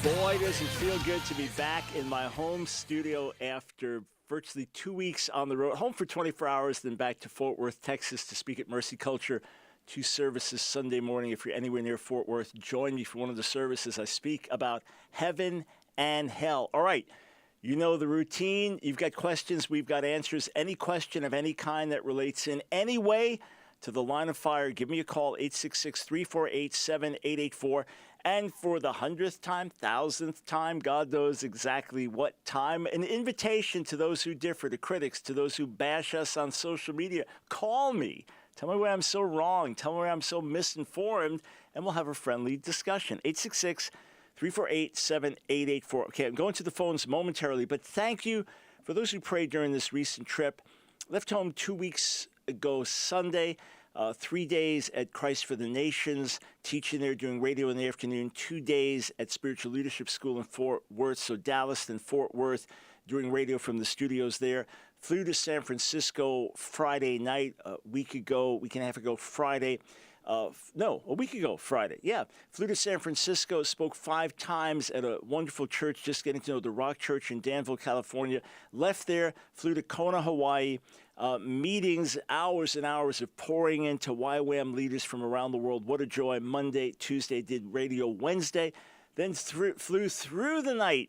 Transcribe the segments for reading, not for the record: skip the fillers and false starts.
Boy, does it feel good to be back in my home studio after virtually 2 weeks on the road. Home for 24 hours, then back to Fort Worth, Texas to speak at Mercy Culture. 2 services Sunday morning. If you're anywhere near Fort Worth, join me for one of the services. I speak about heaven and hell. All right, you know the routine. You've got questions. We've got answers. Any question of any kind that relates in any way to the line of fire, give me a call, 866-348-7884. And for the 100th time, 1,000th time, God knows exactly what time, an invitation to those who differ, to critics, to those who bash us on social media. Call me. Tell me where I'm so wrong. Tell me where I'm so misinformed, and we'll have a friendly discussion. 866-348-7884. Okay, I'm going to the phones momentarily, but thank you for those who prayed during this recent trip. Left home 2 weeks ago Sunday. 3 days at Christ for the Nations, teaching there, doing radio in the afternoon, 2 days at Spiritual Leadership School in Fort Worth, so Dallas, then Fort Worth, doing radio from the studios there. Flew to San Francisco Friday night, a week and a half ago Friday. A week ago Friday. Yeah, flew to San Francisco, spoke 5 times at a wonderful church, just getting to know the Rock Church in Danville, California. Left there, flew to Kona, Hawaii. Meetings, hours and hours of pouring into YWAM leaders from around the world. What a joy. Monday, Tuesday, did radio Wednesday. Then flew through the night,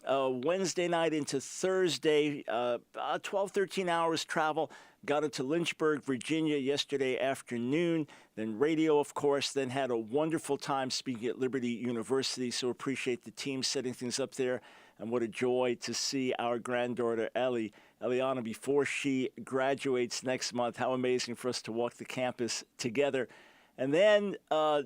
Wednesday night into Thursday, 12, 13 hours travel. Got into Lynchburg, Virginia yesterday afternoon. Then radio, of course. Then had a wonderful time speaking at Liberty University. So appreciate the team setting things up there. And what a joy to see our granddaughter, Eliana, before she graduates next month. How amazing for us to walk the campus together. And then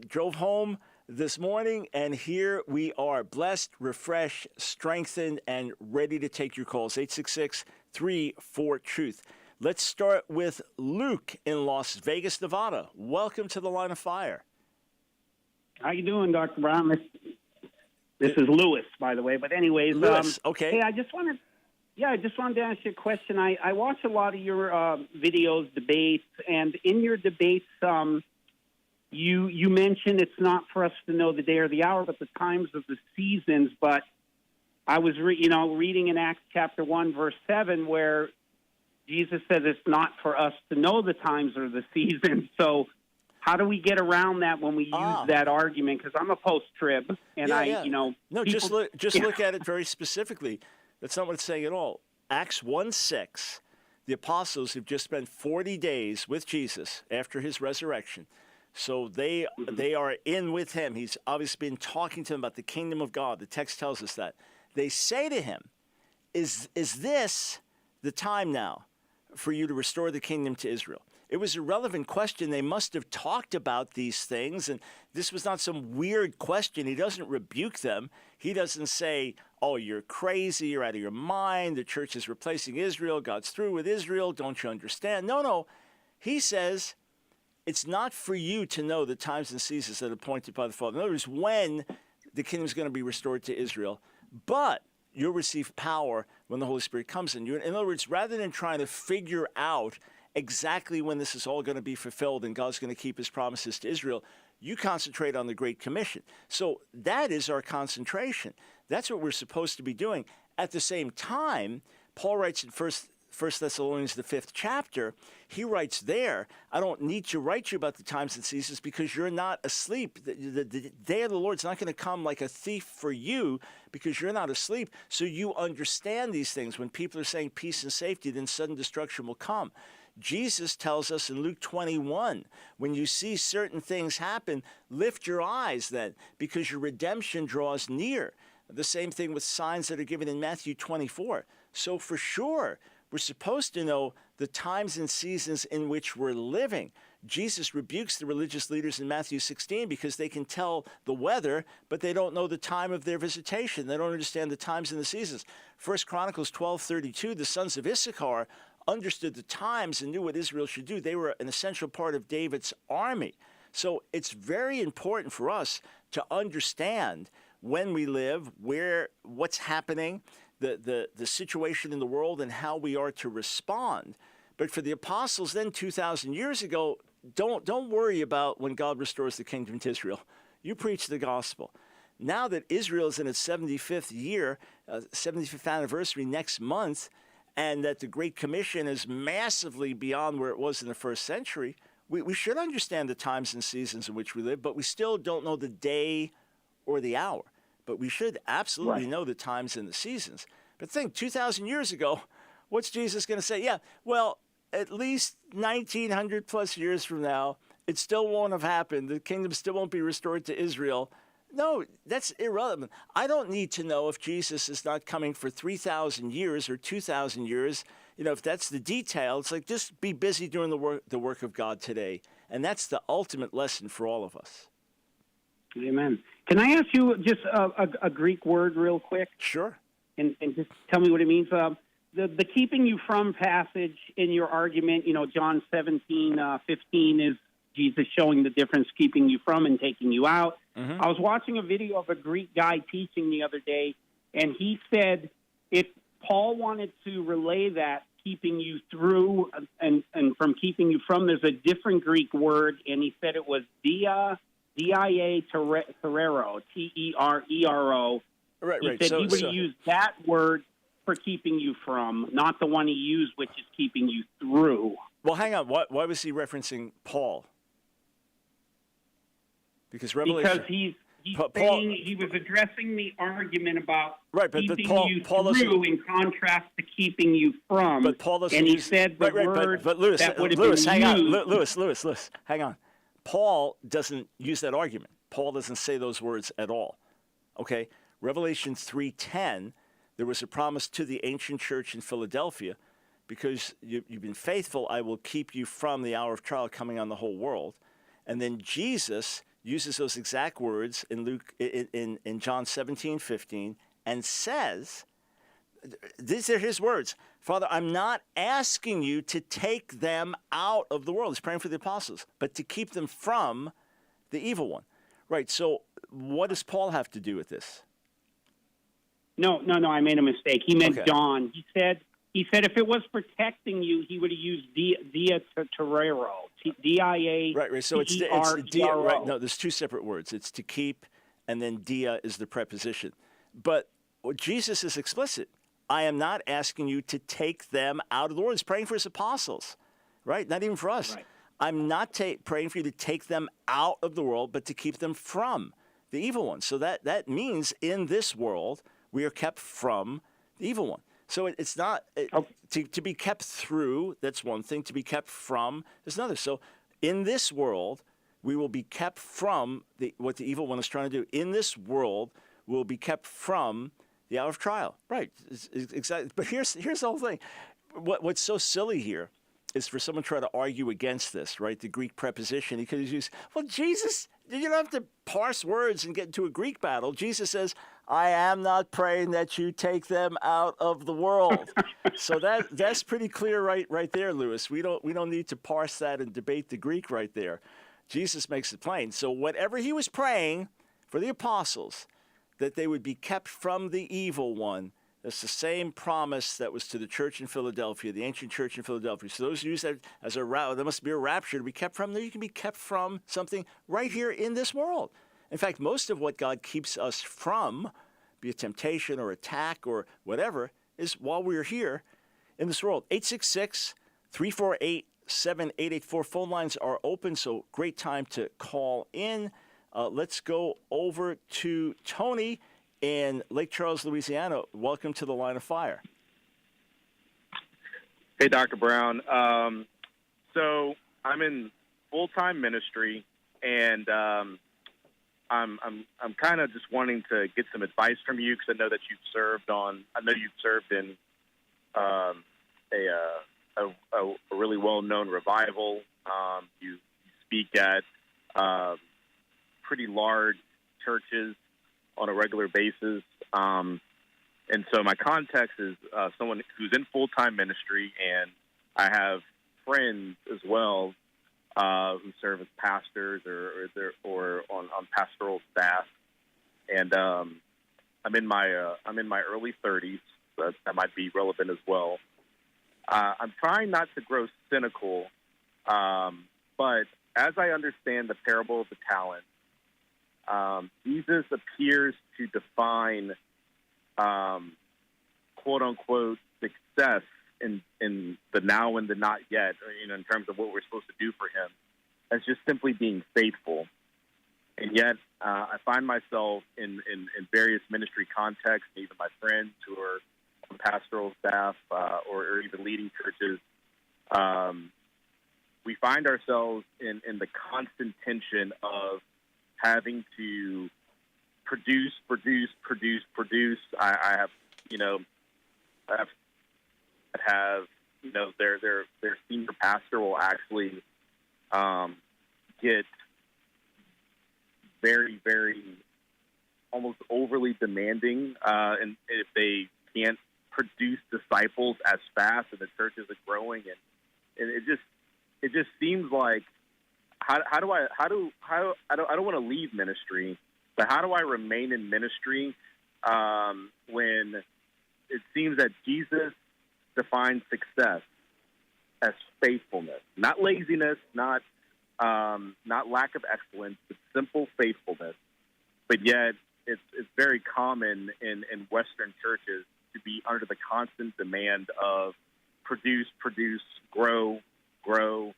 drove home this morning, and here we are, blessed, refreshed, strengthened, and ready to take your calls. 866-34-TRUTH. Let's start with Luke in Las Vegas, Nevada. Welcome to the Line of Fire. How you doing, Dr. Brown? This is Lewis, by the way. But anyways, Lewis, okay. Hey, I just wanted to ask you a question. I watch a lot of your videos, debates, and in your debates, you mentioned it's not for us to know the day or the hour, but the times of the seasons. But I was, reading in Acts chapter 1, verse 7, where Jesus said it's not for us to know the times or the seasons. So how do we get around that when we use that argument? Because I'm a post-trib, and No, just look at it very specifically. That's not what it's saying at all. Acts 1:6, the apostles have just spent 40 days with Jesus after his resurrection. So they are in with him. He's obviously been talking to them about the kingdom of God. The text tells us that. They say to him, is this the time now for you to restore the kingdom to Israel? It was a relevant question. They must have talked about these things, and this was not some weird question. He doesn't rebuke them. He doesn't say, oh, you're crazy, you're out of your mind, the church is replacing Israel, God's through with Israel, don't you understand? No. He says, it's not for you to know the times and seasons that are appointed by the Father. In other words, when the kingdom is going to be restored to Israel, but you'll receive power when the Holy Spirit comes in you. In other words, rather than trying to figure out exactly when this is all going to be fulfilled and God's going to keep his promises to Israel, you concentrate on the Great Commission. So that is our concentration. That's what we're supposed to be doing. At the same time, Paul writes in First Thessalonians, the 5th chapter, he writes there, I don't need to write you about the times and seasons because you're not asleep. The day of the Lord's not going to come like a thief for you because you're not asleep. So you understand these things. When people are saying peace and safety, then sudden destruction will come. Jesus tells us in Luke 21, when you see certain things happen, lift your eyes then, because your redemption draws near. The same thing with signs that are given in Matthew 24. So for sure, we're supposed to know the times and seasons in which we're living. Jesus rebukes the religious leaders in Matthew 16 because they can tell the weather, but they don't know the time of their visitation. They don't understand the times and the seasons. 1 Chronicles 12:32, the sons of Issachar understood the times and knew what Israel should do. They were an essential part of David's army. So it's very important for us to understand when we live, what's happening, the situation in the world, and how we are to respond. But for the apostles then 2,000 years ago, don't worry about when God restores the kingdom to Israel. You preach the gospel. now that Israel is in its 75th year, 75th anniversary next month, and that the Great Commission is massively beyond where it was in the first century, we should understand the times and seasons in which we live, but we still don't know the day or the hour. But we should absolutely know the times and the seasons. But think, 2,000 years ago, what's Jesus going to say? Yeah, well, at least 1,900 plus years from now, it still won't have happened. The kingdom still won't be restored to Israel. No, that's irrelevant. I don't need to know if Jesus is not coming for 3,000 years or 2,000 years. You know, if that's the detail, it's like just be busy doing the work of God today. And that's the ultimate lesson for all of us. Amen. Can I ask you just a Greek word real quick? Sure. And just tell me what it means. The keeping you from passage in your argument, you know, John 17:15 is Jesus showing the difference, keeping you from and taking you out. Mm-hmm. I was watching a video of a Greek guy teaching the other day, and he said if Paul wanted to relay that, keeping you through and from keeping you from, there's a different Greek word, and he said it was dia terero, T-E-R-E-R-O. Right. He said he would have used that word for keeping you from, not the one he used, which is keeping you through. Well, hang on. Why was he referencing Paul? Because he's saying he was addressing the argument about keeping you through in contrast to keeping you from. But Paul doesn't. And he said the word but Lewis, that would have Lewis, been hang on. used. Lewis, hang on. Paul doesn't use that argument. Paul doesn't say those words at all. Okay? Revelation 3:10, there was a promise to the ancient church in Philadelphia, because you've been faithful, I will keep you from the hour of trial coming on the whole world. And then Jesus uses those exact words in John 17:15 and says, these are his words, Father, I'm not asking you to take them out of the world. He's praying for the apostles, but to keep them from the evil one. Right, so what does Paul have to do with this? No, I made a mistake. He meant okay. John. He said if it was protecting you, he would have used dia terero, D-I-A. Right. So it's dia. Right. No, there's two separate words. It's to keep, and then dia is the preposition. But Jesus is explicit. I am not asking you to take them out of the world. He's praying for his apostles, right? Not even for us. Right. I'm not praying for you to take them out of the world, but to keep them from the evil one. So that means in this world, we are kept from the evil one. So it's not to be kept through, that's one thing. To be kept from is another. So in this world, we will be kept from what the evil one is trying to do. In this world, we'll be kept from the hour of trial. Right, exactly. But here's the whole thing. What's so silly here is for someone to try to argue against this, right? The Greek preposition. He could have used, well, Jesus, you don't have to parse words and get into a Greek battle. Jesus says, I am not praying that you take them out of the world. So that's pretty clear right there, Lewis. We don't need to parse that and debate the Greek right there. Jesus makes it plain. So whatever he was praying for the apostles, that they would be kept from the evil one, that's the same promise that was to the church in Philadelphia, the ancient church in Philadelphia. So those who use that as there must be a rapture to be kept from. There you can be kept from something right here in this world. In fact, most of what God keeps us from, be it temptation or attack or whatever, is while we're here in this world. 866-348-7884. Phone lines are open, so great time to call in. Let's go over to Tony in Lake Charles, Louisiana. Welcome to the Line of Fire. Hey, Dr. Brown. So I'm in full-time ministry, and I'm kind of just wanting to get some advice from you, because I know you've served in a really well-known revival. You speak at pretty large churches on a regular basis. And so my context is someone who's in full-time ministry, and I have friends as well who serve as pastors or on pastoral staff. And I'm in my early 30s. So that might be relevant as well. I'm trying not to grow cynical, but as I understand the parable of the talents, Jesus appears to define, quote unquote, success in the now and the not yet, in terms of what we're supposed to do for him, as just simply being faithful. And yet, I find myself in various ministry contexts, even my friends who are on pastoral staff or even leading churches, we find ourselves in the constant tension of having to produce. I have their senior pastor will actually get very, very almost overly demanding, and if they can't produce disciples as fast as the church is growing, and it just seems like I don't want to leave ministry, but how do I remain in ministry when it seems that Jesus defines success as faithfulness, not laziness, not lack of excellence, but simple faithfulness. But yet, it's very common in Western churches to be under the constant demand of produce, grow, and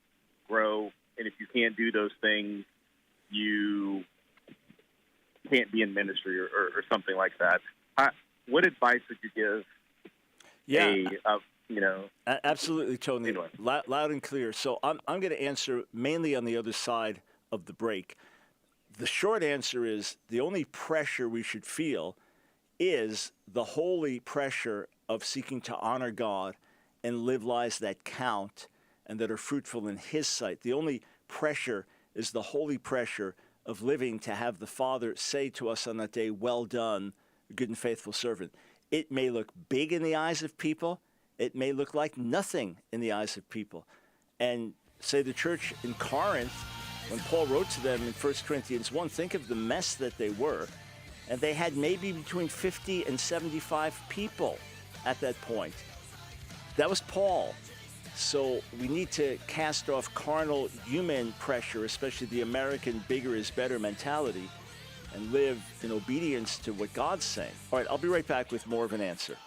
if you can't do those things, you can't be in ministry or something like that. What advice would you give? Absolutely, Tony. Anyway. Loud and clear. So I'm going to answer mainly on the other side of the break. The short answer is the only pressure we should feel is the holy pressure of seeking to honor God and live lives that count and that are fruitful in His sight. The only pressure is the holy pressure of living to have the Father say to us on that day, "Well done, good and faithful servant." It may look big in the eyes of people. It may look like nothing in the eyes of people. And say the church in Corinth, when Paul wrote to them in 1 Corinthians 1, think of the mess that they were. And they had maybe between 50 and 75 people at that point. That was Paul. So we need to cast off carnal human pressure, especially the American bigger is better mentality, and live in obedience to what God's saying. All right, I'll be right back with more of an answer.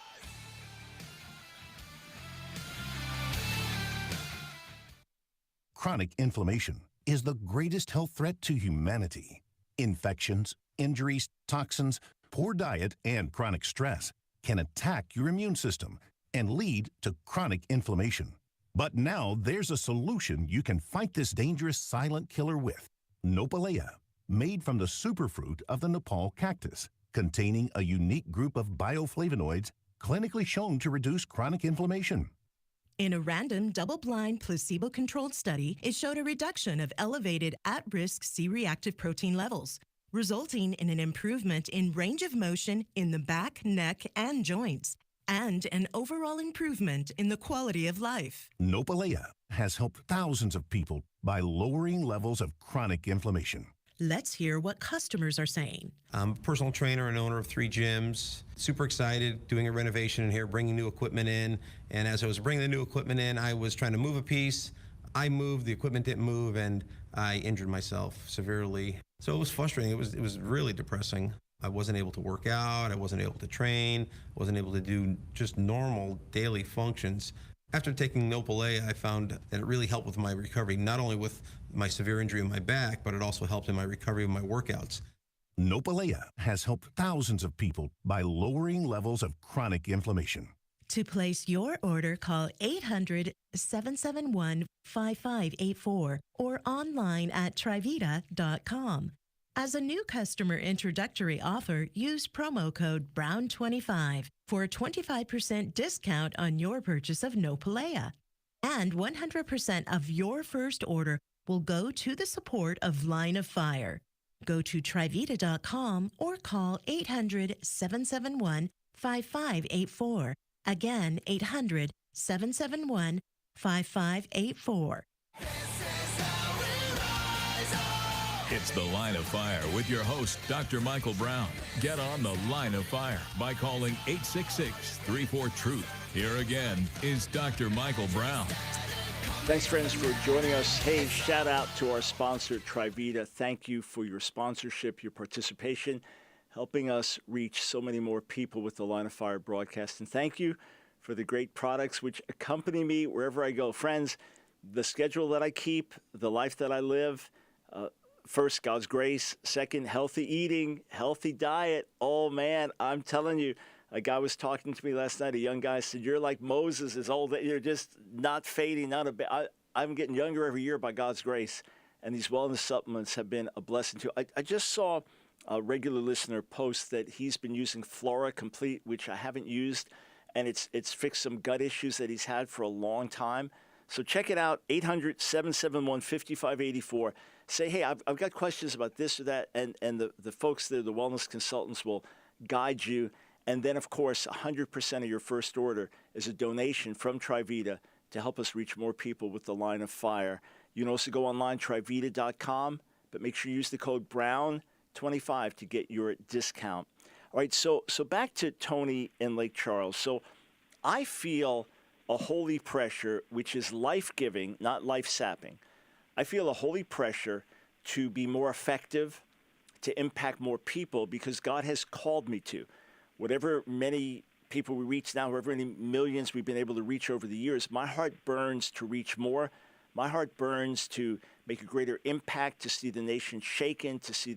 Chronic inflammation is the greatest health threat to humanity. Infections, injuries, toxins, poor diet, and chronic stress can attack your immune system and lead to chronic inflammation. But now there's a solution you can fight this dangerous silent killer with. Nopalea, made from the superfruit of the Nepal cactus, containing a unique group of bioflavonoids clinically shown to reduce chronic inflammation. In a random, double-blind, placebo-controlled study, it showed a reduction of elevated at-risk C-reactive protein levels, resulting in an improvement in range of motion in the back, neck, and joints, and an overall improvement in the quality of life. Nopalea has helped thousands of people by lowering levels of chronic inflammation. Let's hear what customers are saying. I'm a personal trainer and owner of 3 gyms. Super excited, doing a renovation in here, bringing new equipment in. And as I was bringing the new equipment in, I was trying to move a piece. I moved, the equipment didn't move, and I injured myself severely. So it was frustrating. It was really depressing. I wasn't able to work out. I wasn't able to train. I wasn't able to do just normal daily functions. After taking Nopalea, I found that it really helped with my recovery, not only with my severe injury in my back, but it also helped in my recovery of my workouts. Nopalea has helped thousands of people by lowering levels of chronic inflammation. To place your order, call 800-771-5584 or online at Trivita.com. As a new customer introductory offer, use promo code BROWN25 for a 25% discount on your purchase of Nopalea. And 100% of your first order will go to the support of Line of Fire. Go to Trivita.com or call 800-771-5584. Again, 800-771-5584. It's The Line of Fire with your host, Dr. Michael Brown. Get on The Line of Fire by calling 866-34-TRUTH. Here again is Dr. Michael Brown. Thanks, friends, for joining us. Hey, shout out to our sponsor, Trivita. Thank you for your sponsorship, your participation, helping us reach so many more people with the Line of Fire broadcast. And thank you for the great products which accompany me wherever I go. Friends, the schedule that I keep, the life that I live, first, God's grace. Second, healthy eating, healthy diet. Oh, man, I'm telling you, a guy was talking to me last night, a young guy said, you're like Moses, is old. You're just not fading, not a bit. I'm getting younger every year by God's grace. And these wellness supplements have been a blessing too. I just saw a regular listener post that he's been using Flora Complete, which I haven't used. And it's fixed some gut issues that he's had for a long time. So check it out, 800-771-5584. Say, hey, I've got questions about this or that. And the folks there, the wellness consultants, will guide you. And then, of course, 100% of your first order is a donation from Trivita to help us reach more people with the Line of Fire. You can also go online, Trivita.com, but make sure you use the code BROWN25 to get your discount. All right, so back to Tony in Lake Charles. So I feel a holy pressure, which is life-giving, not life-sapping. I feel a holy pressure to be more effective, to impact more people, because God has called me to. Whatever many people we reach now, however many millions we've been able to reach over the years, my heart burns to reach more. My heart burns to make a greater impact, to see the nation shaken, to see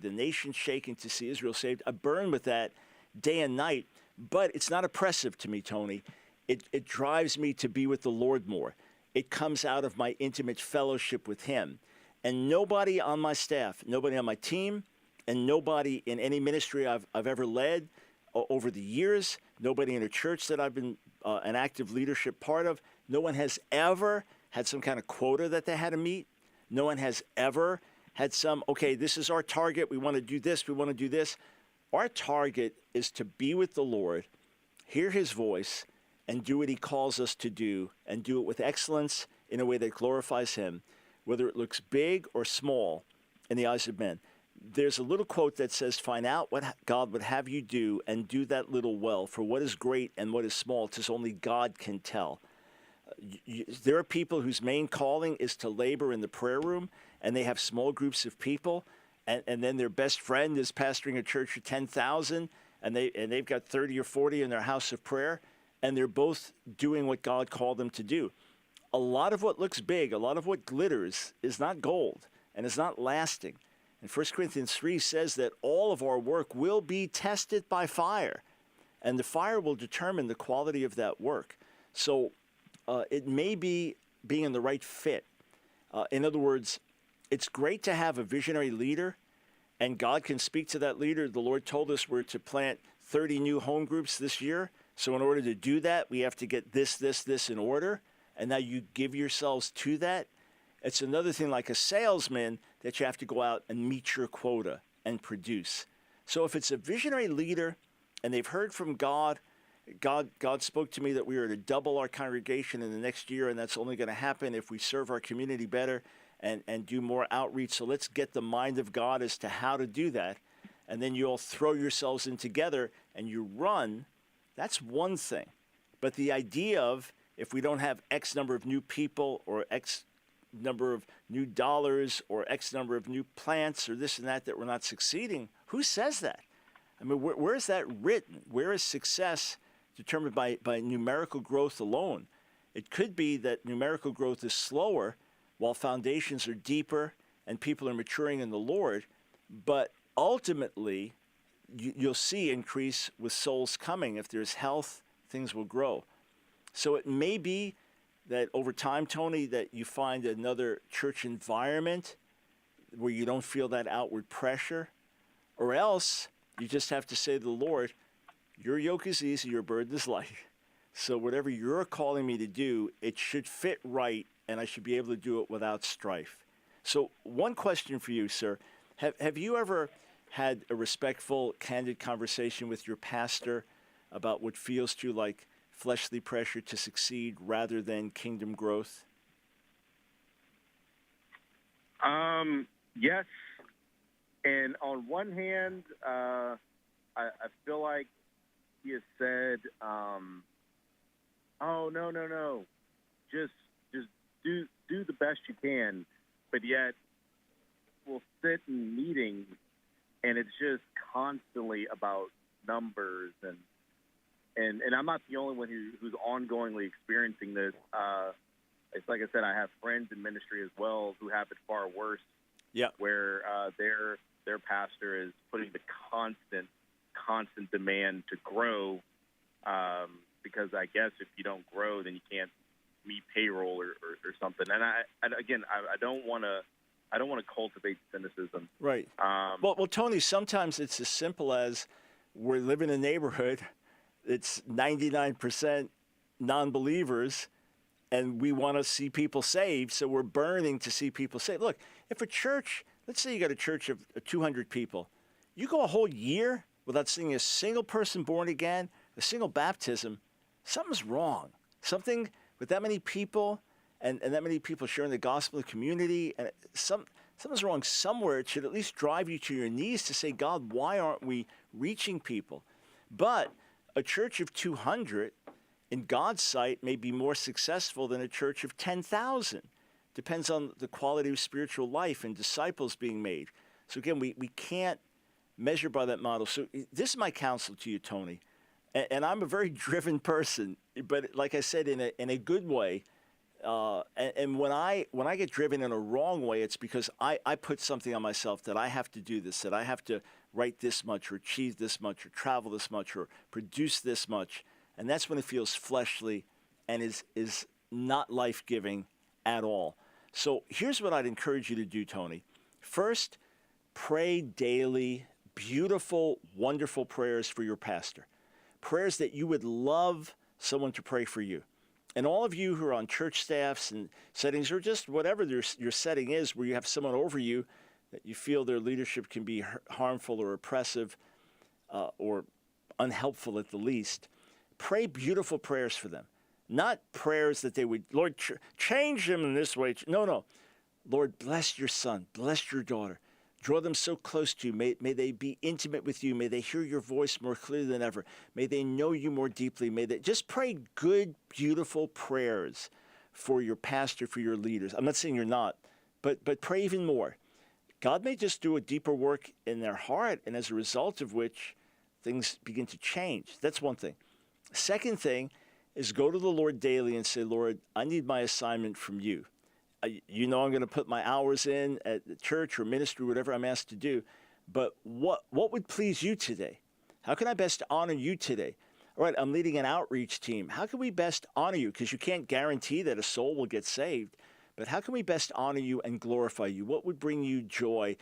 Israel saved. I burn with that day and night, but it's not oppressive to me, Tony. It drives me to be with the Lord more. It comes out of my intimate fellowship with him. And nobody on my staff, nobody on my team, and nobody in any ministry I've ever led over the years, nobody in a church that I've been an active leadership part of, no one has ever had some kind of quota that they had to meet. No one has ever had okay, this is our target. We want to do this. We want to do this. Our target is to be with the Lord, hear his voice, and do what he calls us to do, and do it with excellence in a way that glorifies him, whether it looks big or small in the eyes of men. There's a little quote that says, find out what God would have you do and do that little well. For what is great and what is small, 'tis only God can tell. There are people whose main calling is to labor in the prayer room, and they have small groups of people, and then their best friend is pastoring a church of 10,000, and they've got 30 or 40 in their house of prayer, and they're both doing what God called them to do. A lot of what looks big, a lot of what glitters is not gold, and is not lasting. And 1 Corinthians 3 says that all of our work will be tested by fire, and the fire will determine the quality of that work. So it may be being in the right fit. In other words, it's great to have a visionary leader, and God can speak to that leader. The Lord told us we're to plant 30 new home groups this year. So in order to do that, we have to get this in order. And now you give yourselves to that. It's another thing like a salesman that you have to go out and meet your quota and produce. So if it's a visionary leader and they've heard from God spoke to me that we are to double our congregation in the next year, and that's only going to happen if we serve our community better and do more outreach. So let's get the mind of God as to how to do that. And then you all throw yourselves in together and you run. That's one thing. But the idea of if we don't have X number of new people or X number of new dollars or X number of new plants or this and that we're not succeeding, who says that? I mean, where is that written? Where is success determined by numerical growth alone? It could be that numerical growth is slower while foundations are deeper and people are maturing in the Lord, but ultimately you'll see increase with souls coming. If there's health, things will grow. So it may be that over time, Tony, that you find another church environment where you don't feel that outward pressure, or else you just have to say to the Lord, your yoke is easy, your burden is light. So whatever you're calling me to do, it should fit right, and I should be able to do it without strife. So one question for you, sir. Have you ever had a respectful, candid conversation with your pastor about what feels to you like fleshly pressure to succeed rather than kingdom growth? Yes. And on one hand, I feel like he has said, oh, no. Just do the best you can, but yet we'll sit in meetings and it's just constantly about numbers and I'm not the only one who's ongoingly experiencing this. It's like I said, I have friends in ministry as well who have it far worse. Yeah. Where their pastor is putting the constant demand to grow, because I guess if you don't grow, then you can't meet payroll or something. And I don't want to cultivate cynicism. Right. Well, Tony, sometimes it's as simple as we live in a neighborhood. It's 99% non-believers, and we want to see people saved, so we're burning to see people saved. Look, if a church, let's say you got a church of 200 people, you go a whole year without seeing a single person born again, a single baptism, something's wrong. Something with that many people and that many people sharing the gospel in the community, and something's wrong somewhere. It should at least drive you to your knees to say, God, why aren't we reaching people? But a church of 200 in God's sight may be more successful than a church of 10,000. Depends on the quality of spiritual life and disciples being made. So again, we can't measure by that model. So this is my counsel to you, Tony. And I'm a very driven person, but like I said, in a good way. And when I get driven in a wrong way, it's because I put something on myself that I have to do this, that I have to write this much or achieve this much or travel this much or produce this much. And that's when it feels fleshly and is not life-giving at all. So here's what I'd encourage you to do, Tony. First, pray daily, beautiful, wonderful prayers for your pastor. Prayers that you would love someone to pray for you. And all of you who are on church staffs and settings or just whatever your setting is where you have someone over you that you feel their leadership can be harmful or oppressive or unhelpful at the least, pray beautiful prayers for them. Not prayers that they would, Lord, change them in this way. No. Lord, bless your son, bless your daughter. Draw them so close to you. May they be intimate with you. May they hear your voice more clearly than ever. May they know you more deeply. May they just pray good, beautiful prayers for your pastor, for your leaders. I'm not saying you're not, but pray even more. God may just do a deeper work in their heart, and as a result of which things begin to change. That's one thing. Second thing is go to the Lord daily and say, Lord, I need my assignment from you. You know I'm going to put my hours in at the church or ministry, whatever I'm asked to do. But what would please you today? How can I best honor you today? All right, I'm leading an outreach team. How can we best honor you? Because you can't guarantee that a soul will get saved. But how can we best honor you and glorify you? What would bring you joy?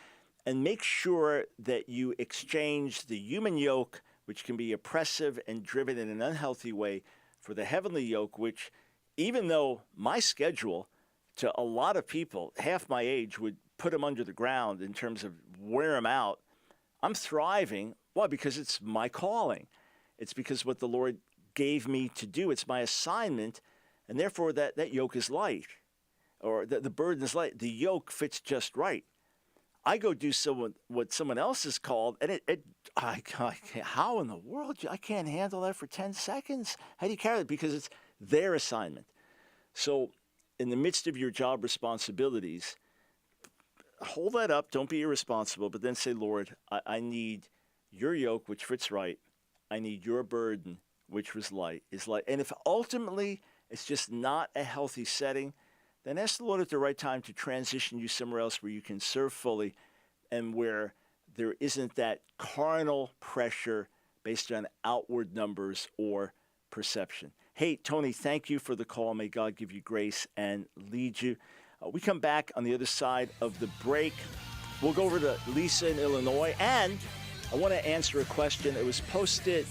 And make sure that you exchange the human yoke, which can be oppressive and driven in an unhealthy way, for the heavenly yoke, which even though my schedule to a lot of people, half my age, would put them under the ground in terms of wear them out, I'm thriving. Why? Because it's my calling. It's because what the Lord gave me to do. It's my assignment, and therefore that yoke is light, or the burden is light. The yoke fits just right. I go do what someone else is called, and I can't, how in the world? I can't handle that for 10 seconds. How do you carry it? Because it's their assignment. So in the midst of your job responsibilities, hold that up. Don't be irresponsible, but then say, Lord, I need your yoke, which fits right. I need your burden, which is light. And if ultimately it's just not a healthy setting, then ask the Lord at the right time to transition you somewhere else where you can serve fully and where there isn't that carnal pressure based on outward numbers or perception. Hey, Tony, thank you for the call. May God give you grace and lead you. We come back on the other side of the break. We'll go over to Lisa in Illinois, and I want to answer a question that was posted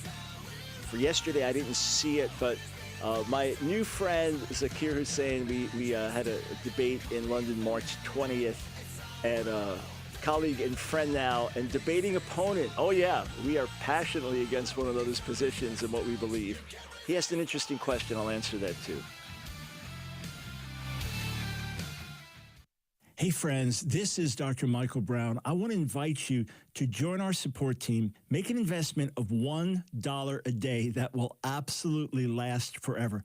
for yesterday. I didn't see it, but my new friend, Zakir Hussain, we had a debate in London March 20th, and colleague and friend now, and debating opponent. Oh, yeah, we are passionately against one another's positions and what we believe. He asked an interesting question. I'll answer that, too. Hey friends, this is Dr. Michael Brown. I want to invite you to join our support team. Make an investment of $1 a day that will absolutely last forever.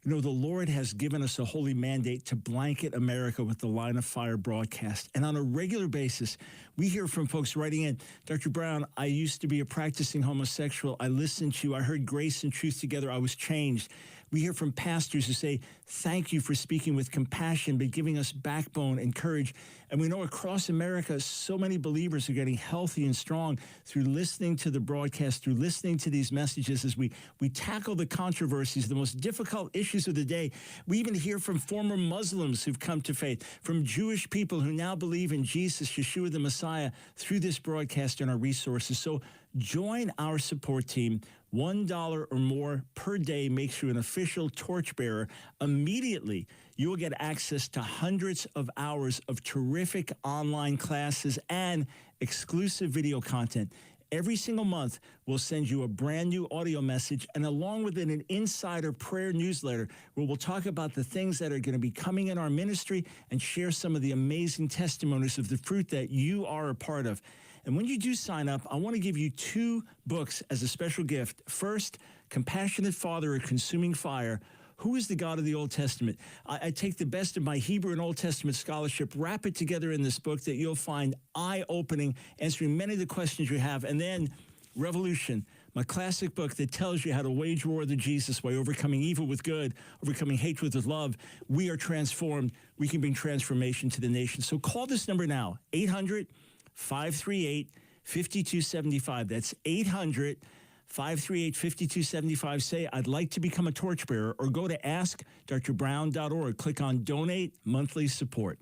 You know, the Lord has given us a holy mandate to blanket America with the Line of Fire broadcast. And on a regular basis, we hear from folks writing in, Dr. Brown, I used to be a practicing homosexual. I listened to you. I heard grace and truth together. I was changed. We hear from pastors who say, thank you for speaking with compassion, but giving us backbone and courage. And we know across America, so many believers are getting healthy and strong through listening to the broadcast, through listening to these messages as we tackle the controversies, the most difficult issues of the day. We even hear from former Muslims who've come to faith, from Jewish people who now believe in Jesus, Yeshua the Messiah, through this broadcast and our resources. So join our support team. $1 or more per day makes you an official torchbearer. Immediately, you will get access to hundreds of hours of terrific online classes and exclusive video content. Every single month, we'll send you a brand new audio message, and along with it, an insider prayer newsletter where we'll talk about the things that are going to be coming in our ministry and share some of the amazing testimonies of the fruit that you are a part of. And when you do sign up, I want to give you 2 books as a special gift. First, Compassionate Father, A Consuming Fire. Who is the God of the Old Testament? I take the best of my Hebrew and Old Testament scholarship, wrap it together in this book that you'll find eye-opening, answering many of the questions you have. And then Revolution, my classic book that tells you how to wage war with Jesus by overcoming evil with good, overcoming hatred with love. We are transformed. We can bring transformation to the nation. So call this number now, 800-538-5275. That's 800-538-5275. Say, I'd like to become a torchbearer, or go to AskDrBrown.org. Click on Donate Monthly Support.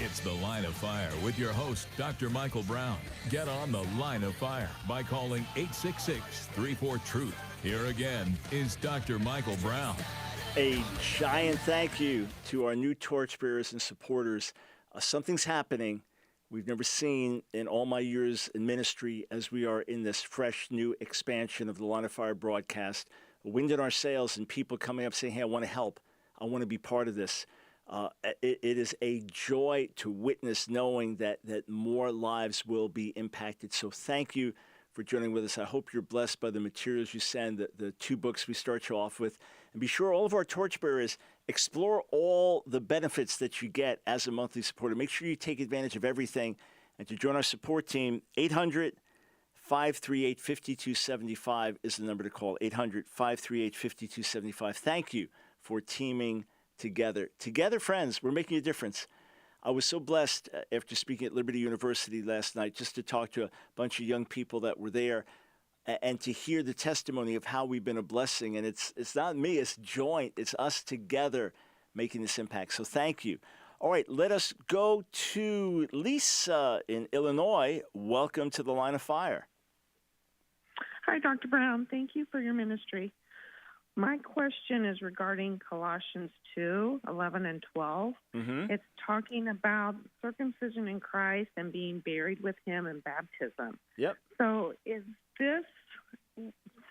It's The Line of Fire with your host, Dr. Michael Brown. Get on The Line of Fire by calling 866-34-TRUTH. Here again is Dr. Michael Brown. A giant thank you to our new torchbearers and supporters. Something's happening we've never seen in all my years in ministry as we are in this fresh new expansion of the Line of Fire broadcast. Wind in our sails and people coming up saying, hey, I want to help. I want to be part of this. It is a joy to witness knowing that more lives will be impacted. So thank you for joining with us. I hope you're blessed by the materials you send, the 2 books we start you off with. And be sure all of our torchbearers explore all the benefits that you get as a monthly supporter. Make sure you take advantage of everything. And to join our support team, 800-538-5275 is the number to call, 800-538-5275. Thank you for teaming together. Together, friends, we're making a difference. I was so blessed after speaking at Liberty University last night just to talk to a bunch of young people that were there and to hear the testimony of how we've been a blessing. And it's not me, it's joint. It's us together making this impact. So thank you. All right, let us go to Lisa in Illinois. Welcome to the Line of Fire. Hi, Dr. Brown. Thank you for your ministry. My question is regarding Colossians 2:11 and 12. Mm-hmm. It's talking about circumcision in Christ and being buried with him in baptism. Yep. So is this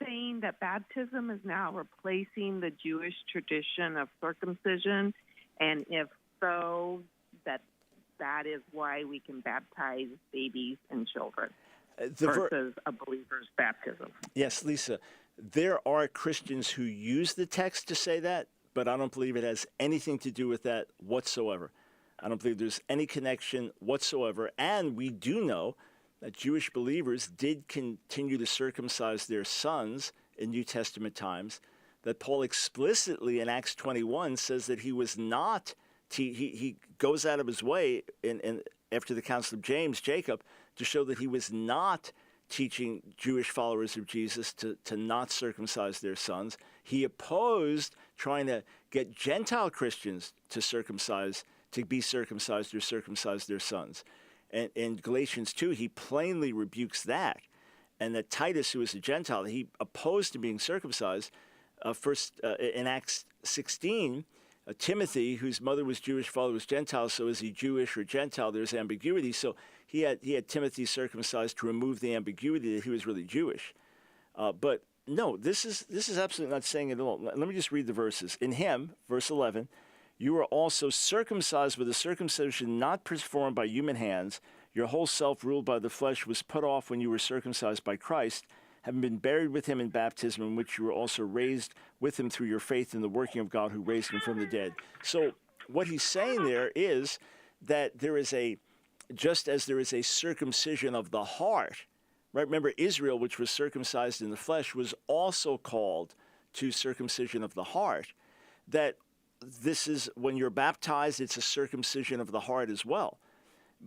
saying that baptism is now replacing the Jewish tradition of circumcision? And if so, that is why we can baptize babies and children versus a believer's baptism? Yes, Lisa. There are Christians who use the text to say that, but I don't believe it has anything to do with that whatsoever. I don't believe there's any connection whatsoever. And we do know that Jewish believers did continue to circumcise their sons in New Testament times, that Paul explicitly in Acts 21 says that he was not, he goes out of his way in after the Council of Jacob, to show that he was not teaching Jewish followers of Jesus to not circumcise their sons. He opposed trying to get Gentile Christians to be circumcised or circumcise their sons. And in Galatians 2, he plainly rebukes that. And that Titus, who was a Gentile, he opposed to being circumcised. In Acts 16, Timothy, whose mother was Jewish, father was Gentile, so is he Jewish or Gentile? There's ambiguity. So he had Timothy circumcised to remove the ambiguity that he was really Jewish. But no, this is absolutely not saying it at all. Let me just read the verses. In him, verse 11, you are also circumcised with a circumcision not performed by human hands. Your whole self, ruled by the flesh, was put off when you were circumcised by Christ, having been buried with him in baptism, in which you were also raised with him through your faith in the working of God who raised him from the dead. So what he's saying there is that there is just as there is a circumcision of the heart, right? Remember, Israel, which was circumcised in the flesh, was also called to circumcision of the heart. That this is, when you're baptized, it's a circumcision of the heart as well.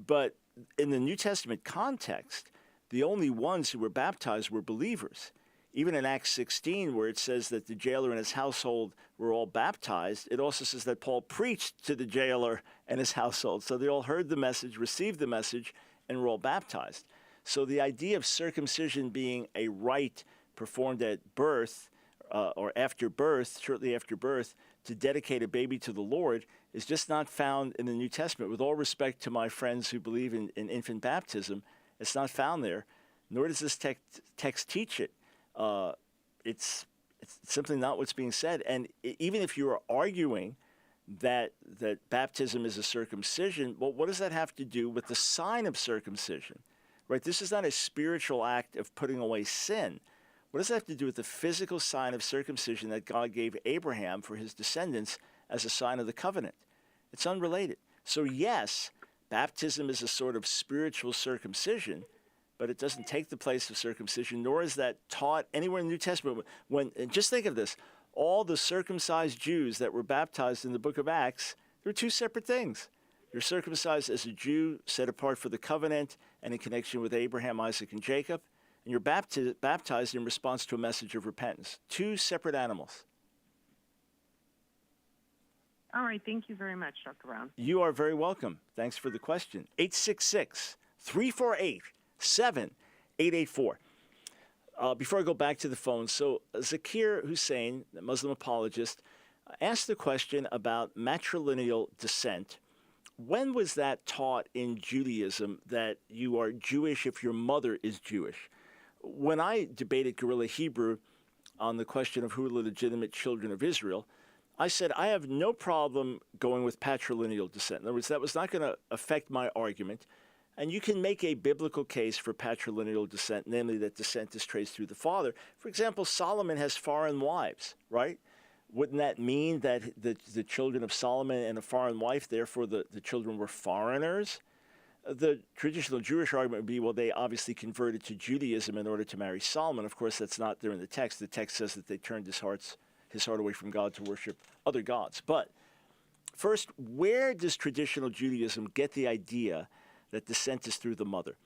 But in the New Testament context, the only ones who were baptized were believers. Even in Acts 16, where it says that the jailer and his household were all baptized, it also says that Paul preached to the jailer and his household. So they all heard the message, received the message, and were all baptized. So the idea of circumcision being a rite performed at birth or after birth, shortly after birth, to dedicate a baby to the Lord is just not found in the New Testament. With all respect to my friends who believe in infant baptism, it's not found there, nor does this text teach it. It's simply not what's being said. And even if you are arguing that baptism is a circumcision, well, what does that have to do with the sign of circumcision? Right? This is not a spiritual act of putting away sin. What does that have to do with the physical sign of circumcision that God gave Abraham for his descendants as a sign of the covenant? It's unrelated. So yes, baptism is a sort of spiritual circumcision, but it doesn't take the place of circumcision, nor is that taught anywhere in the New Testament. And just think of this, all the circumcised Jews that were baptized in the book of Acts, they're two separate things. You're circumcised as a Jew set apart for the covenant and in connection with Abraham, Isaac, and Jacob, and you're baptized in response to a message of repentance. Two separate animals. All right. Thank you very much, Dr. Brown. You are very welcome. Thanks for the question. 866-348-7884. Before I go back to the phone, so Zakir Hussein, the Muslim apologist, asked the question about matrilineal descent. When was that taught in Judaism, that you are Jewish if your mother is Jewish? When I debated Guerrilla Hebrew on the question of who are the legitimate children of Israel, I said I have no problem going with patrilineal descent. In other words, that was not going to affect my argument. And you can make a biblical case for patrilineal descent, namely that descent is traced through the father. For example, Solomon has foreign wives, right? Wouldn't that mean that the children of Solomon and a foreign wife, therefore the children were foreigners? The traditional Jewish argument would be, well, they obviously converted to Judaism in order to marry Solomon. Of course, that's not there in the text. The text says that they turned his heart away from God to worship other gods. But first, where does traditional Judaism get the idea that descent is through the mother?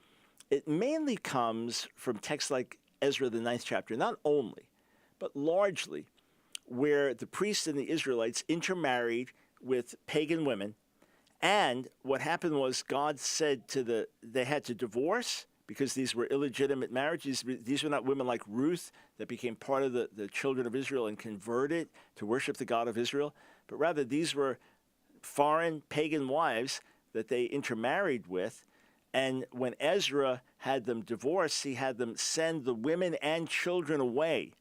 It mainly comes from texts like Ezra, the 9th chapter, not only, but largely, where the priests and the Israelites intermarried with pagan women. And what happened was God said they had to divorce because these were illegitimate marriages. These were not women like Ruth that became part of the children of Israel and converted to worship the God of Israel, but rather these were foreign pagan wives that they intermarried with. And when Ezra had them divorce, he had them send the women and children away.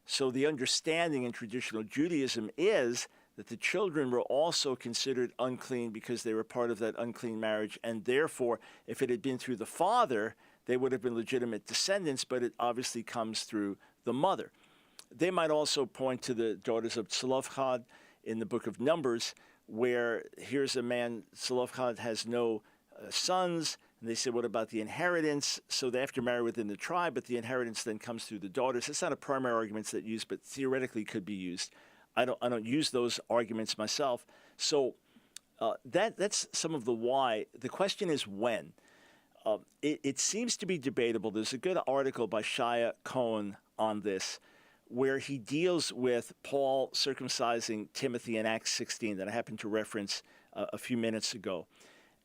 So the understanding in traditional Judaism is that the children were also considered unclean because they were part of that unclean marriage. And therefore, if it had been through the father, they would have been legitimate descendants, but it obviously comes through the mother. They might also point to the daughters of Zelophehad in the book of Numbers, where here's a man, Zelophehad has no sons, and they said, what about the inheritance? So they have to marry within the tribe, but the inheritance then comes through the daughters. It's not a primary argument that's used, but theoretically could be used. I don't use those arguments myself. So that's some of the why. The question is when. It seems to be debatable. There's a good article by Shia Cohen on this, where he deals with Paul circumcising Timothy in Acts 16 that I happened to reference a few minutes ago,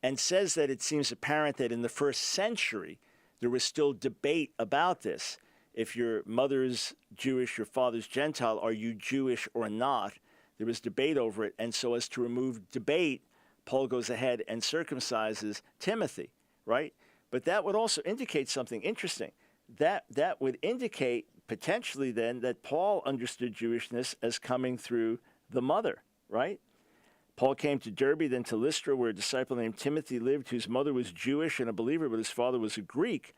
and says that it seems apparent that in the first century there was still debate about this. If your mother's Jewish, your father's Gentile, are you Jewish or not? There was debate over it. And so as to remove debate, Paul goes ahead and circumcises Timothy, right? But that would also indicate something interesting. That would indicate potentially then that Paul understood Jewishness as coming through the mother, right? Paul came to Derbe, then to Lystra, where a disciple named Timothy lived, whose mother was Jewish and a believer, but his father was a Greek.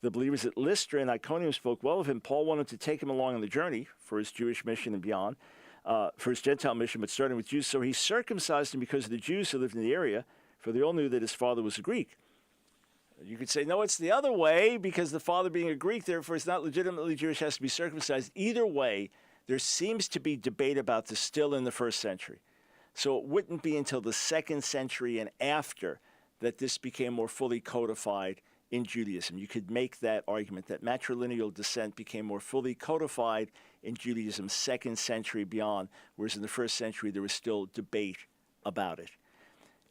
The believers at Lystra and Iconium spoke well of him. Paul wanted to take him along on the journey for his Jewish mission and beyond, for his Gentile mission, but starting with Jews. So he circumcised him because of the Jews who lived in the area, for they all knew that his father was a Greek. You could say, no, it's the other way, because the father being a Greek, therefore is not legitimately Jewish, has to be circumcised. Either way, there seems to be debate about this still in the first century. So it wouldn't be until the second century and after that this became more fully codified in Judaism. You could make that argument that matrilineal descent became more fully codified in Judaism second century beyond, whereas in the first century there was still debate about it.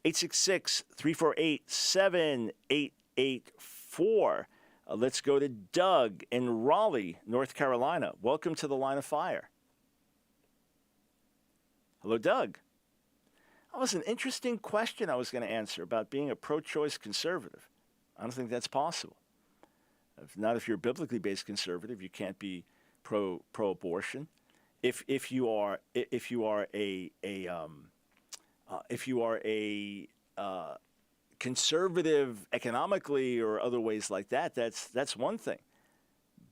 866-348-7884. Let's go to Doug in Raleigh, North Carolina. Welcome to the Line of Fire. Hello, Doug. That was an interesting question I was going to answer about being a pro-choice conservative. I don't think that's possible. Not if you're a biblically based conservative, you can't be pro-abortion. If you are a conservative economically or other ways like that, that's one thing.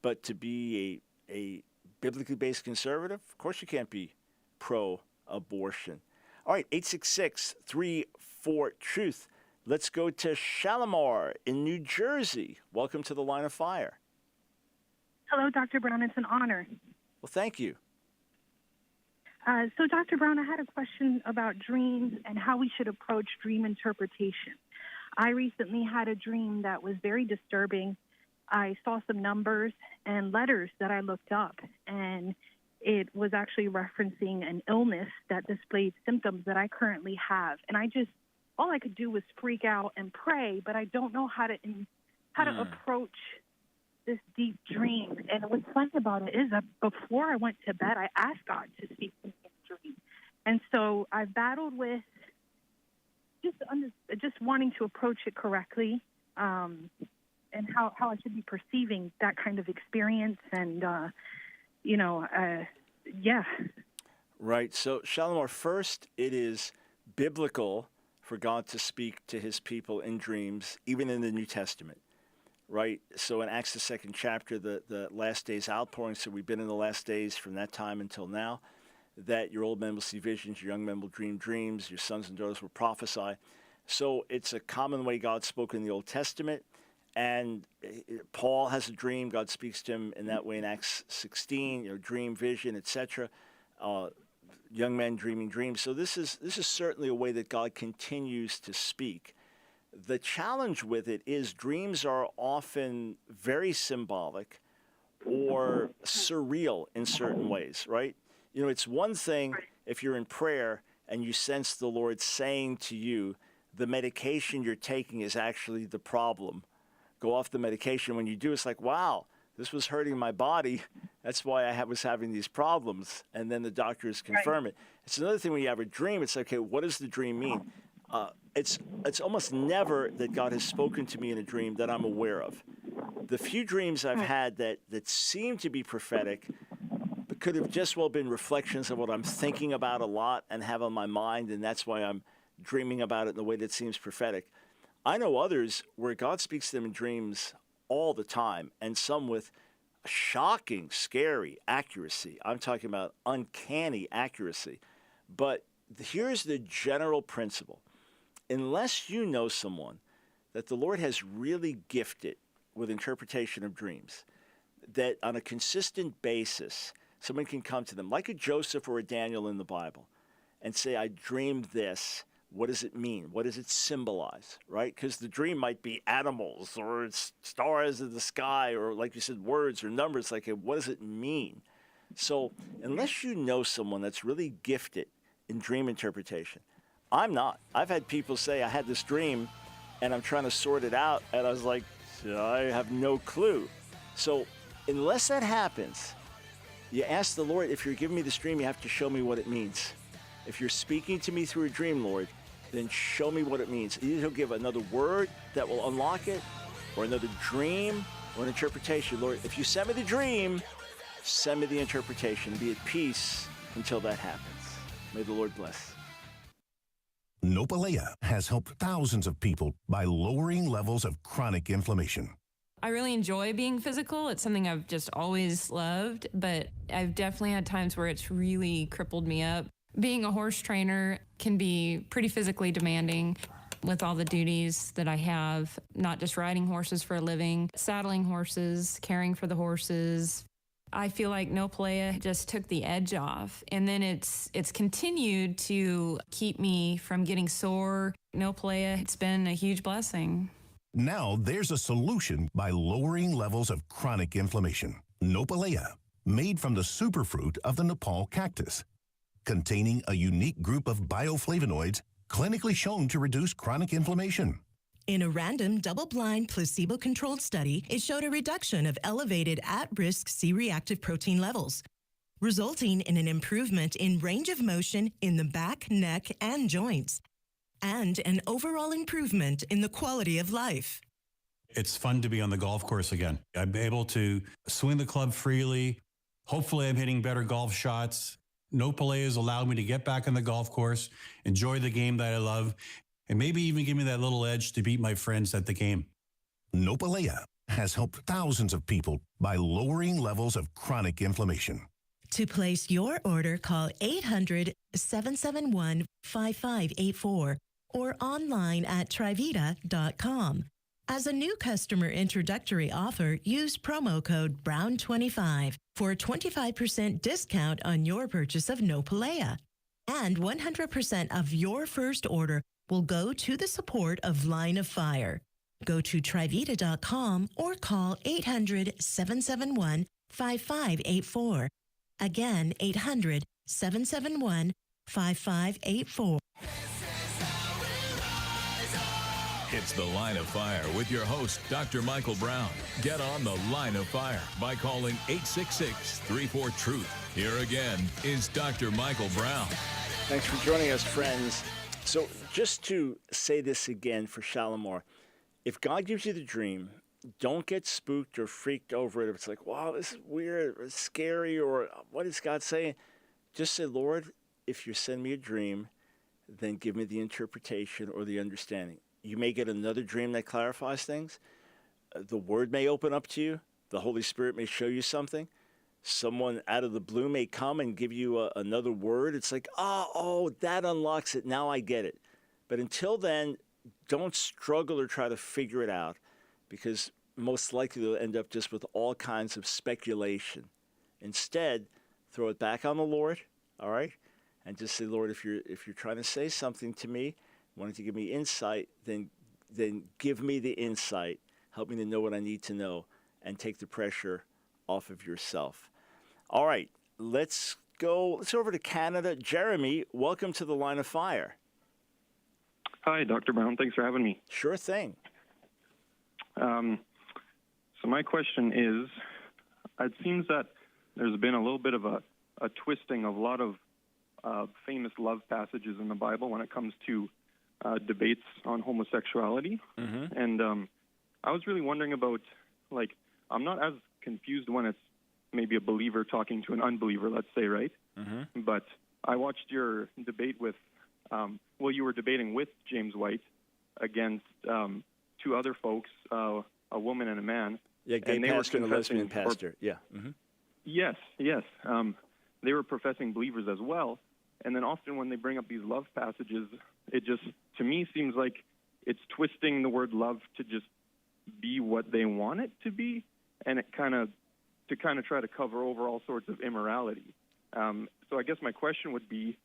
But to be a biblically based conservative, of course you can't be pro-abortion. All right, 866-34-TRUTH. Let's go to Shalimar in New Jersey. Welcome to the Line of Fire. Hello, Dr. Brown. It's an honor. Well, thank you. So, Dr. Brown, I had a question about dreams and how we should approach dream interpretation. I recently had a dream that was very disturbing. I saw some numbers and letters that I looked up, and it was actually referencing an illness that displayed symptoms that I currently have. And all I could do was freak out and pray, but I don't know how to approach this deep dream. And what's funny about it is that before I went to bed, I asked God to speak to me in a dream. And so I battled with just wanting to approach it correctly, and how I should be perceiving that kind of experience. And, yeah. Right. So, Shalimar, first, it is biblical for God to speak to his people in dreams, even in the New Testament, right? So in Acts, the second chapter, the last days outpouring, so we've been in the last days from that time until now, that your old men will see visions, your young men will dream dreams, your sons and daughters will prophesy. So it's a common way God spoke in the Old Testament, and Paul has a dream. God speaks to him in that way in Acts 16, dream, vision, etc., young men dreaming dreams. So this is certainly a way that God continues to speak. The challenge with it is dreams are often very symbolic or surreal in certain ways, right? It's one thing if you're in prayer and you sense the Lord saying to you, the medication you're taking is actually the problem. Go off the medication. When you do, it's like, wow, this was hurting my body. That's why I was having these problems. And then the doctors confirm it. It's another thing when you have a dream. It's like, okay, what does the dream mean? It's almost never that God has spoken to me in a dream that I'm aware of. The few dreams I've had that seem to be prophetic but could have just well been reflections of what I'm thinking about a lot and have on my mind, and that's why I'm dreaming about it in a way that seems prophetic. I know others where God speaks to them in dreams all the time, and some with shocking, scary accuracy. I'm talking about uncanny accuracy. But here's the general principle. Unless you know someone that the Lord has really gifted with interpretation of dreams, that on a consistent basis, someone can come to them, like a Joseph or a Daniel in the Bible, and say, I dreamed this. What does it mean? What does it symbolize, right? Because the dream might be animals or it's stars in the sky or, like you said, words or numbers. Like, what does it mean? So unless you know someone that's really gifted in dream interpretation, I'm not. I've had people say, I had this dream and I'm trying to sort it out. And I was like, I have no clue. So unless that happens, you ask the Lord, if you're giving me this dream, you have to show me what it means. If you're speaking to me through a dream, Lord, then show me what it means. Either he'll give another word that will unlock it, or another dream, or an interpretation. Lord, if you send me the dream, send me the interpretation. Be at peace until that happens. May the Lord bless. Nopalea has helped thousands of people by lowering levels of chronic inflammation. I really enjoy being physical. It's something I've just always loved, but I've definitely had times where it's really crippled me up. Being a horse trainer can be pretty physically demanding with all the duties that I have, not just riding horses for a living, saddling horses, caring for the horses. I feel like No Playa just took the edge off, and then it's continued to keep me from getting sore. No Playa, it's been a huge blessing. Now there's a solution by lowering levels of chronic inflammation. Nopalea, made from the superfruit of the Nepal cactus, containing a unique group of bioflavonoids clinically shown to reduce chronic inflammation. In a random, double-blind, placebo-controlled study, it showed a reduction of elevated at-risk C-reactive protein levels, resulting in an improvement in range of motion in the back, neck, and joints, and an overall improvement in the quality of life. It's fun to be on the golf course again. I'm able to swing the club freely. Hopefully, I'm hitting better golf shots. No Palea has allowed me to get back on the golf course, enjoy the game that I love, and maybe even give me that little edge to beat my friends at the game. Nopalea has helped thousands of people by lowering levels of chronic inflammation. To place your order, call 800-771-5584 or online at Trivita.com. As a new customer introductory offer, use promo code BROWN25 for a 25% discount on your purchase of Nopalea. And 100% of your first order will go to the support of Line of Fire. Go to Trivita.com or call 800-771-5584. Again, 800-771-5584. It's The Line of Fire with your host, Dr. Michael Brown. Get on The Line of Fire by calling 866-34-TRUTH. Here again is Dr. Michael Brown. Thanks for joining us, friends. So just to say this again for Shalimar, if God gives you the dream, don't get spooked or freaked over it. If it's like, wow, this is weird or scary, or what is God saying? Just say, Lord, if you send me a dream, then give me the interpretation or the understanding. You may get another dream that clarifies things. The Word may open up to you. The Holy Spirit may show you something. Someone out of the blue may come and give you another word. It's like, oh, that unlocks it. Now I get it. But until then, don't struggle or try to figure it out, because most likely you'll end up just with all kinds of speculation. Instead, throw it back on the Lord, all right? And just say, Lord, if you're trying to say something to me, wanting to give me insight, then give me the insight. Help me to know what I need to know, and take the pressure off of yourself. All right, let's go over to Canada. Jeremy, welcome to the Line of Fire. Hi, Dr. Brown. Thanks for having me. Sure thing. So my question is, it seems that there's been a little bit of a twisting of a lot of famous love passages in the Bible when it comes to debates on homosexuality. Mm-hmm. And I was really wondering about, like, I'm not as confused when it's maybe a believer talking to an unbeliever, let's say, right? Mm-hmm. But I watched your debate with, you were debating with James White against two other folks, a woman and a man. Yeah, gay pastor and a lesbian pastor. Yeah. Mm-hmm. Yes. They were professing believers as well. And then often when they bring up these love passages, it just, to me, seems like it's twisting the word love to just be what they want it to be, and it kind of try to cover over all sorts of immorality. So I guess my question would be,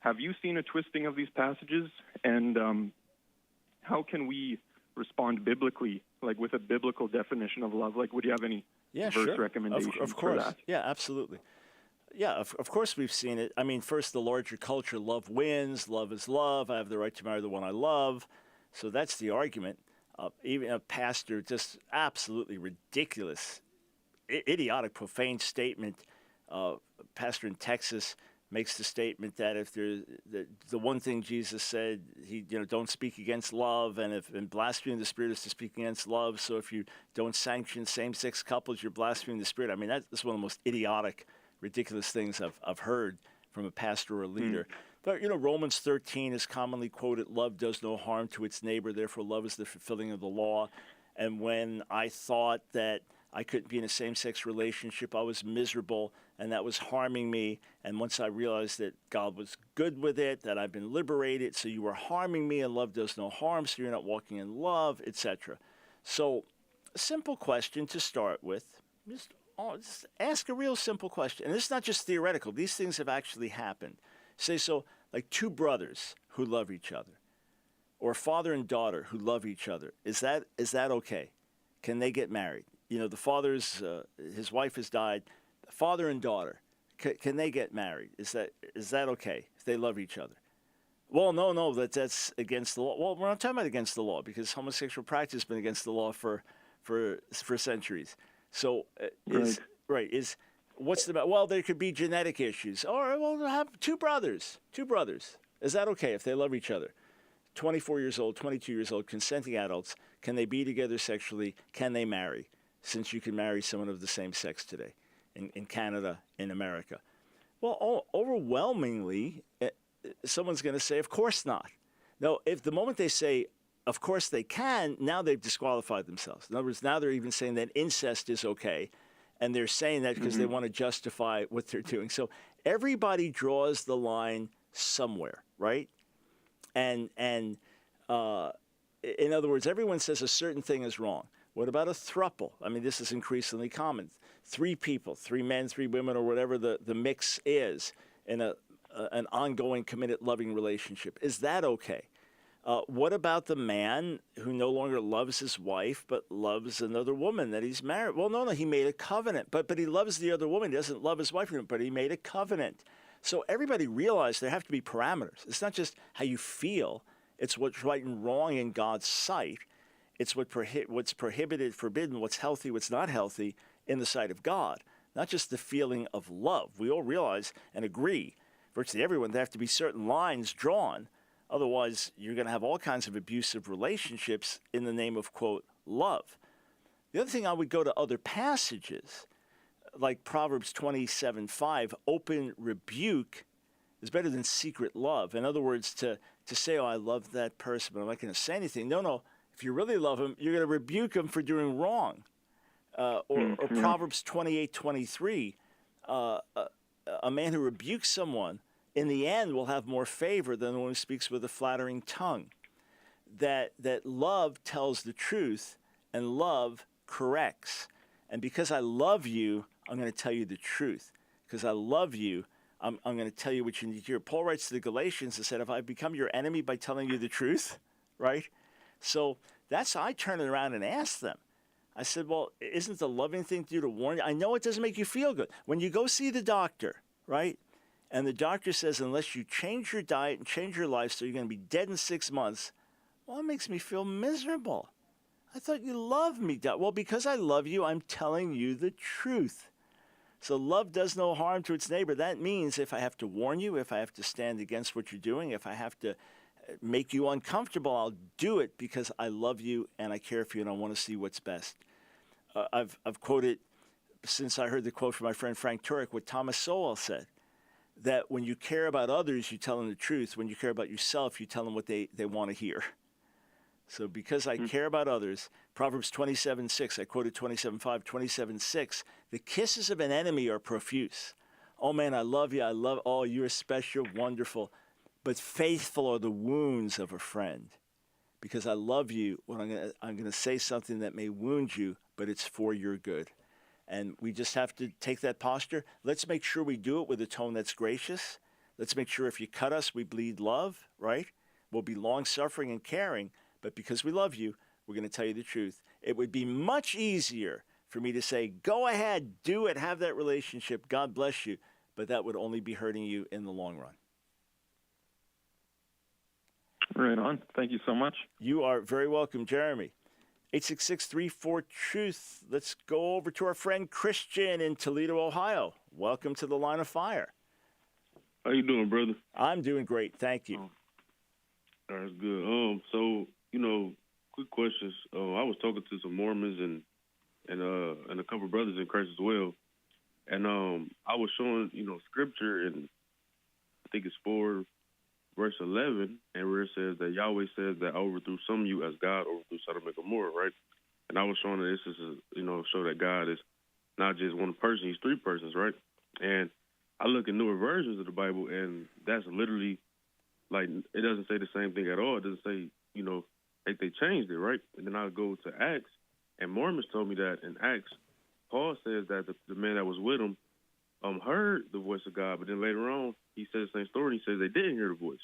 have you seen a twisting of these passages, and how can we respond biblically, like with a biblical definition of love? Like, would you have any verse recommendations of course. for that? Yeah, absolutely. Yeah, of course we've seen it. I mean, first, the larger culture, love wins, love is love, I have the right to marry the one I love. So that's the argument. Even a pastor, just absolutely ridiculous, idiotic, profane statement. A pastor in Texas makes the statement that if the one thing Jesus said, he don't speak against love, and blaspheming the Spirit is to speak against love. So if you don't sanction same-sex couples, you're blaspheming the Spirit. I mean, that's one of the most idiotic, ridiculous things I've heard from a pastor or a leader. But, Romans 13 is commonly quoted, love does no harm to its neighbor, therefore love is the fulfilling of the law. And when I thought that I couldn't be in a same-sex relationship, I was miserable, and that was harming me. And once I realized that God was good with it, that I've been liberated, so you were harming me, and love does no harm, so you're not walking in love, etc. So a simple question to start with. Just ask a real simple question. And it's not just theoretical. These things have actually happened. Say so, like two brothers who love each other, or a father and daughter who love each other. Is that okay? Can they get married? You know, the father's, his wife has died. The father and daughter, can they get married? Is that okay if they love each other? Well, no, that's against the law. Well, we're not talking about against the law, because homosexual practice has been against the law for centuries. So what's the, well, there could be genetic issues. All right, well, have two brothers. Is that okay if they love each other? 24 years old, 22 years old, consenting adults, can they be together sexually? Can they marry? Since you can marry someone of the same sex today in Canada, in America. Well, overwhelmingly, someone's going to say, of course not. No, if the moment they say, of course they can, now they've disqualified themselves. In other words, now they're even saying that incest is okay, and they're saying that because they want to justify what they're doing. So everybody draws the line somewhere, right? And in other words, everyone says a certain thing is wrong. What about a throuple? I mean, this is increasingly common. 3 people, 3 men, 3 women, or whatever the mix is in an ongoing, committed, loving relationship. Is that okay? What about the man who no longer loves his wife but loves another woman that he's married? Well, no, he made a covenant, but he loves the other woman. He doesn't love his wife anymore, but he made a covenant. So everybody realized there have to be parameters. It's not just how you feel. It's what's right and wrong in God's sight. It's what's prohibited, forbidden, what's healthy, what's not healthy in the sight of God, not just the feeling of love. We all realize and agree, virtually everyone, there have to be certain lines drawn. Otherwise, you're going to have all kinds of abusive relationships in the name of, quote, love. The other thing, I would go to other passages, like Proverbs 27:5, open rebuke is better than secret love. In other words, to say, oh, I love that person, but I'm not going to say anything. No. If you really love him, you're going to rebuke him for doing wrong. Or Proverbs 28:23, a man who rebukes someone, in the end, will have more favor than the one who speaks with a flattering tongue. That love tells the truth, and love corrects. And because I love you, I'm going to tell you the truth. Because I love you, I'm going to tell you what you need to hear. Paul writes to the Galatians and said, have I become your enemy by telling you the truth? Right? So that's how I turn it around and ask them. I said, well, isn't the loving thing to do to warn you? I know it doesn't make you feel good. When you go see the doctor, right? And the doctor says, unless you change your diet and change your lifestyle, you're going to be dead in 6 months. Well, it makes me feel miserable. I thought you loved me. Well, because I love you, I'm telling you the truth. So love does no harm to its neighbor. That means if I have to warn you, if I have to stand against what you're doing, if I have to make you uncomfortable, I'll do it because I love you and I care for you and I want to see what's best. I've quoted, since I heard the quote from my friend Frank Turek, what Thomas Sowell said, that when you care about others, you tell them the truth. When you care about yourself, you tell them what they want to hear. So because I care about others, Proverbs 27:6, I quoted 27:5, 27:6, the kisses of an enemy are profuse. Oh man, I love you. Oh, you're special, wonderful. But faithful are the wounds of a friend. Because I love you, well, I'm going to say something that may wound you, but it's for your good. And we just have to take that posture. Let's make sure we do it with a tone that's gracious. Let's make sure if you cut us, we bleed love, right? We'll be long-suffering and caring, but because we love you, we're going to tell you the truth. It would be much easier for me to say, go ahead, do it, have that relationship, God bless you, but that would only be hurting you in the long run. Right on. Thank you so much. You are very welcome, Jeremy. 866-34-TRUTH. Let's go over to our friend Christian in Toledo, Ohio. Welcome to the Line of Fire. How you doing, brother? I'm doing great. Thank you. That's good. So, quick questions. I was talking to some Mormons and a couple of brothers in Christ as well. And I was showing, scripture, and I think it's 4 verse 11, and where it says that Yahweh says that I overthrew some of you as God overthrew Sodom and Gomorrah, right? And I was showing that this is, show that God is not just one person, he's three persons, right? And I look at newer versions of the Bible, and that's literally, like, it doesn't say the same thing at all. It doesn't say, like they changed it, right? And then I go to Acts, and Mormons told me that in Acts, Paul says that the man that was with him heard the voice of God, but then later on, he says the same story, and he says they didn't hear the voice.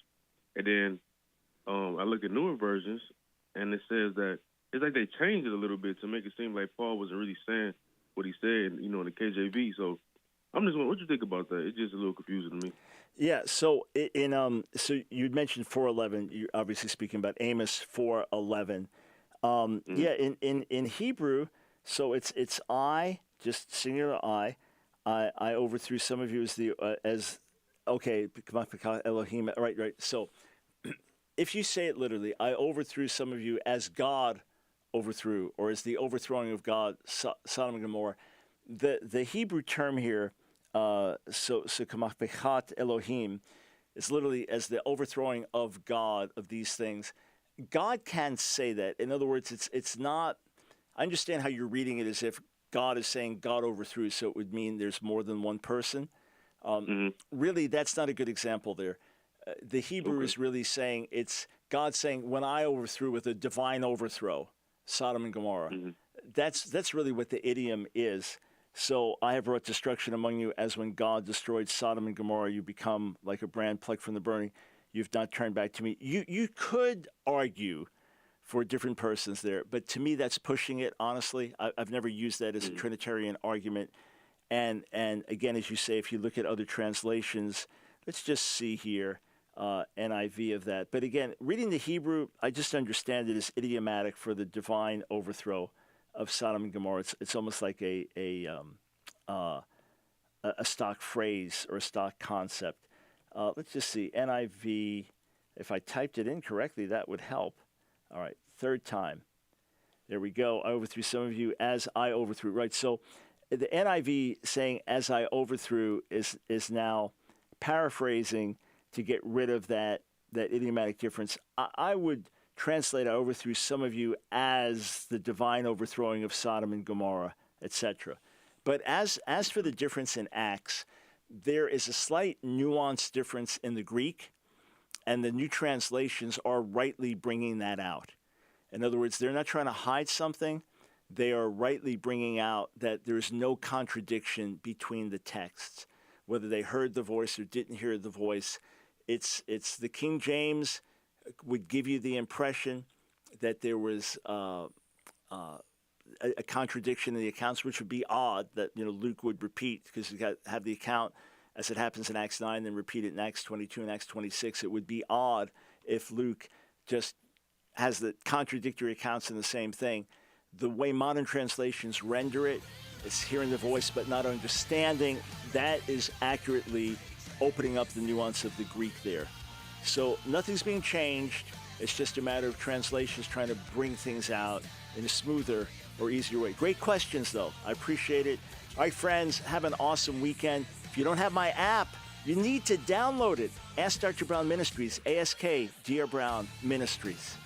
And then I look at newer versions, and it says that it's like they changed it a little bit to make it seem like Paul wasn't really saying what he said, in the KJV. So I'm just wondering, what you think about that? It's just a little confusing to me. Yeah. So so you mentioned 4:11. You're obviously speaking about Amos 4:11. Yeah. In Hebrew, so it's I, just singular I. I overthrew some of you as okay, Elohim. Right. So if you say it literally, I overthrew some of you as God overthrew, or as the overthrowing of God, Sodom and Gomorrah. The Hebrew term here, so kamachbechat Elohim, is literally as the overthrowing of God of these things. God can say that. In other words, it's not. I understand how you're reading it as if God is saying God overthrew, so it would mean there's more than one person. Really, that's not a good example there. The Hebrew is really saying it's God saying, when I overthrew with a divine overthrow, Sodom and Gomorrah. That's really what the idiom is. So I have brought destruction among you as when God destroyed Sodom and Gomorrah. You become like a brand plucked from the burning. You've not turned back to me. You could argue for different persons there, but to me that's pushing it, honestly. I've never used that as a Trinitarian argument. And again, as you say, if you look at other translations, let's just see here, NIV of that. But again, reading the Hebrew, I just understand it as idiomatic for the divine overthrow of Sodom and Gomorrah. It's almost like a stock phrase or a stock concept. Let's just see, NIV, if I typed it in correctly, that would help. All right, third time. There we go. I overthrew some of you as I overthrew. Right, so the NIV saying as I overthrew is now paraphrasing to get rid of that idiomatic difference. I would translate I overthrew some of you as the divine overthrowing of Sodom and Gomorrah, etc. But as for the difference in Acts, there is a slight nuance difference in the Greek, and the new translations are rightly bringing that out. In other words, they're not trying to hide something. They are rightly bringing out that there's no contradiction between the texts, whether they heard the voice or didn't hear the voice. It's the King James would give you the impression that there was a contradiction in the accounts, which would be odd that Luke would repeat, because you got to have the account as it happens in Acts 9, then repeat it in Acts 22 and Acts 26. It would be odd if Luke just has the contradictory accounts in the same thing. The way modern translations render it, it's hearing the voice but not understanding. That is accurately opening up the nuance of the Greek there. So nothing's being changed. It's just a matter of translations trying to bring things out in a smoother or easier way. Great questions, though. I appreciate it. All right, friends, have an awesome weekend. If you don't have my app, you need to download it. Ask Dr. Brown Ministries, AskDrBrown Ministries.